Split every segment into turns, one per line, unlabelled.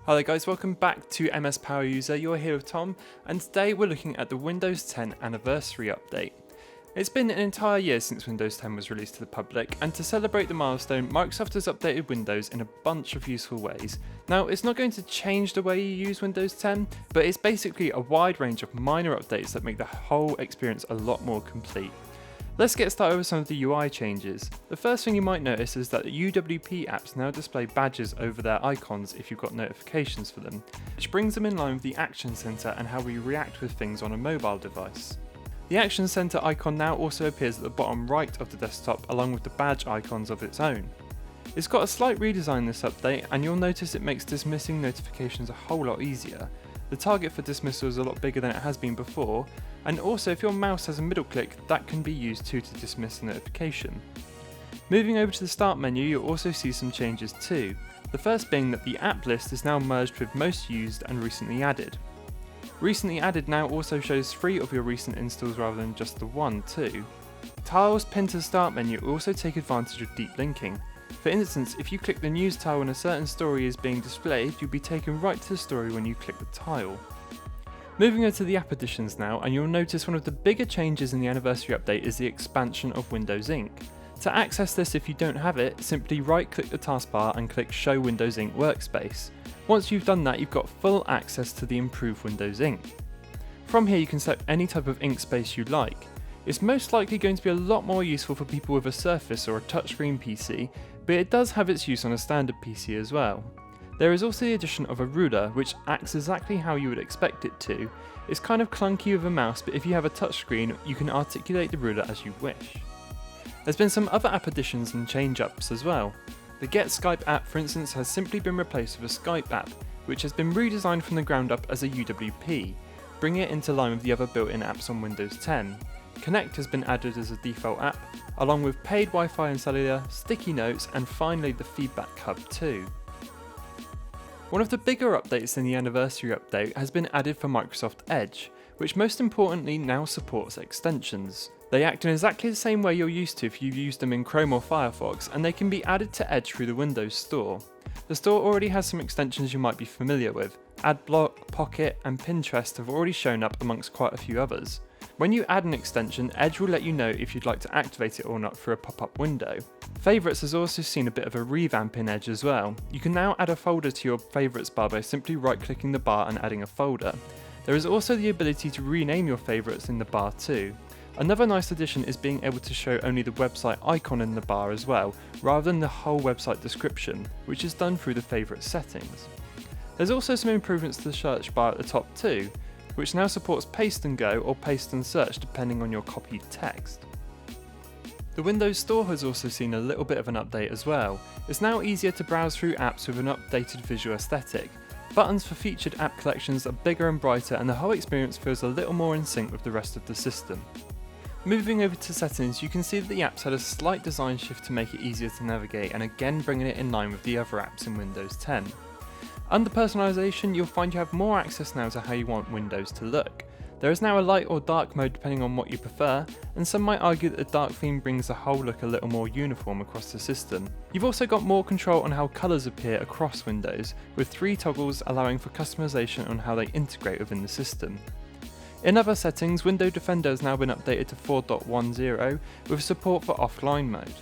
Hi there guys, welcome back to MS Power User. You're here with Tom, and today we're looking at the Windows 10 anniversary update. It's been an entire year since Windows 10 was released to the public, and to celebrate the milestone, Microsoft has updated Windows in a bunch of useful ways. Now, it's not going to change the way you use Windows 10, but it's basically a wide range of minor updates that make the whole experience a lot more complete. Let's get started with some of the UI changes. The first thing you might notice is that the UWP apps now display badges over their icons if you've got notifications for them, which brings them in line with the Action Center and how we react with things on a mobile device. The Action Center icon now also appears at the bottom right of the desktop along with the badge icons of its own. It's got a slight redesign this update, and you'll notice it makes dismissing notifications a whole lot easier. The target for dismissal is a lot bigger than it has been before, and also if your mouse has a middle click, that can be used too to dismiss a notification. Moving over to the start menu, you'll also see some changes too. The first being that the app list is now merged with most used and recently added. Recently added now also shows 3 of your recent installs rather than just the 1 too. Tiles pinned to the start menu also take advantage of deep linking. For instance, if you click the news tile when a certain story is being displayed, you'll be taken right to the story when you click the tile. Moving over to the app additions now, and you'll notice one of the bigger changes in the anniversary update is the expansion of Windows Ink. To access this if you don't have it, simply right click the taskbar and click Show Windows Ink Workspace. Once you've done that, you've got full access to the improved Windows Ink. From here you can select any type of ink space you like. It's most likely going to be a lot more useful for people with a Surface or a touchscreen PC, but it does have its use on a standard PC as well. There is also the addition of a ruler, which acts exactly how you would expect it to. It's kind of clunky with a mouse, but if you have a touchscreen, you can articulate the ruler as you wish. There's been some other app additions and change-ups as well. The Get Skype app, for instance, has simply been replaced with a Skype app, which has been redesigned from the ground up as a UWP, bringing it into line with the other built-in apps on Windows 10. Connect has been added as a default app, along with paid Wi-Fi and cellular, sticky notes, and finally the Feedback Hub too. One of the bigger updates in the anniversary update has been added for Microsoft Edge, which most importantly now supports extensions. They act in exactly the same way you're used to if you've used them in Chrome or Firefox, and they can be added to Edge through the Windows Store. The store already has some extensions you might be familiar with. Adblock, Pocket, and Pinterest have already shown up amongst quite a few others. When you add an extension, Edge will let you know if you'd like to activate it or not through a pop-up window. Favorites has also seen a bit of a revamp in Edge as well. You can now add a folder to your Favorites bar by simply right-clicking the bar and adding a folder. There is also the ability to rename your favorites in the bar too. Another nice addition is being able to show only the website icon in the bar as well, rather than the whole website description, which is done through the Favorites settings. There's also some improvements to the search bar at the top too, which now supports paste and go or paste and search depending on your copied text. The Windows Store has also seen a little bit of an update as well. It's now easier to browse through apps with an updated visual aesthetic. Buttons for featured app collections are bigger and brighter, and the whole experience feels a little more in sync with the rest of the system. Moving over to settings, you can see that the apps had a slight design shift to make it easier to navigate, and again bringing it in line with the other apps in Windows 10. Under personalisation, you'll find you have more access now to how you want Windows to look. There is now a light or dark mode depending on what you prefer, and some might argue that the dark theme brings the whole look a little more uniform across the system. You've also got more control on how colours appear across Windows, with 3 toggles allowing for customisation on how they integrate within the system. In other settings, Windows Defender has now been updated to 4.10 with support for offline mode.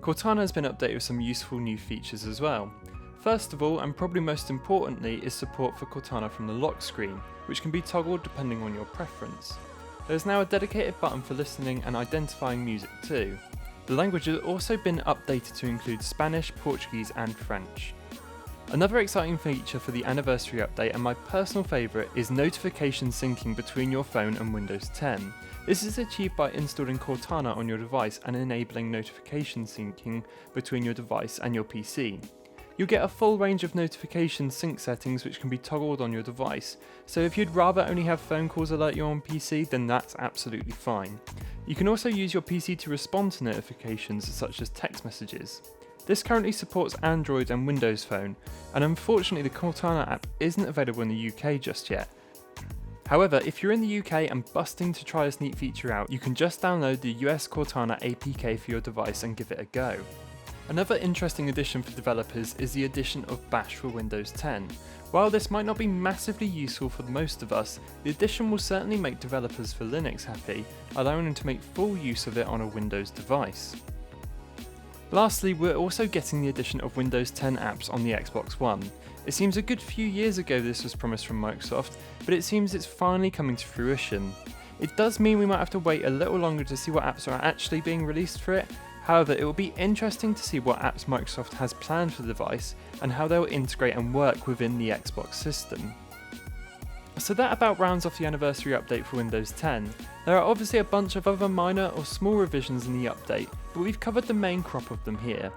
Cortana has been updated with some useful new features as well. First of all, and probably most importantly, is support for Cortana from the lock screen, which can be toggled depending on your preference. There is now a dedicated button for listening and identifying music too. The language has also been updated to include Spanish, Portuguese and French. Another exciting feature for the anniversary update, and my personal favourite, is notification syncing between your phone and Windows 10. This is achieved by installing Cortana on your device and enabling notification syncing between your device and your PC. You'll get a full range of notification sync settings which can be toggled on your device, so if you'd rather only have phone calls alert you on PC, then that's absolutely fine. You can also use your PC to respond to notifications such as text messages. This currently supports Android and Windows Phone, and unfortunately the Cortana app isn't available in the UK just yet. However, if you're in the UK and busting to try this neat feature out, you can just download the US Cortana APK for your device and give it a go. Another interesting addition for developers is the addition of Bash for Windows 10. While this might not be massively useful for most of us, the addition will certainly make developers for Linux happy, allowing them to make full use of it on a Windows device. Lastly, we're also getting the addition of Windows 10 apps on the Xbox One. It seems a good few years ago this was promised from Microsoft, but it seems it's finally coming to fruition. It does mean we might have to wait a little longer to see what apps are actually being released for it. However, it will be interesting to see what apps Microsoft has planned for the device and how they'll integrate and work within the Xbox system. So that about rounds off the anniversary update for Windows 10. There are obviously a bunch of other minor or small revisions in the update, but we've covered the main crop of them here.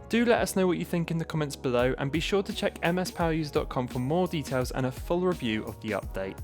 Do let us know what you think in the comments below, and be sure to check mspoweruser.com for more details and a full review of the update.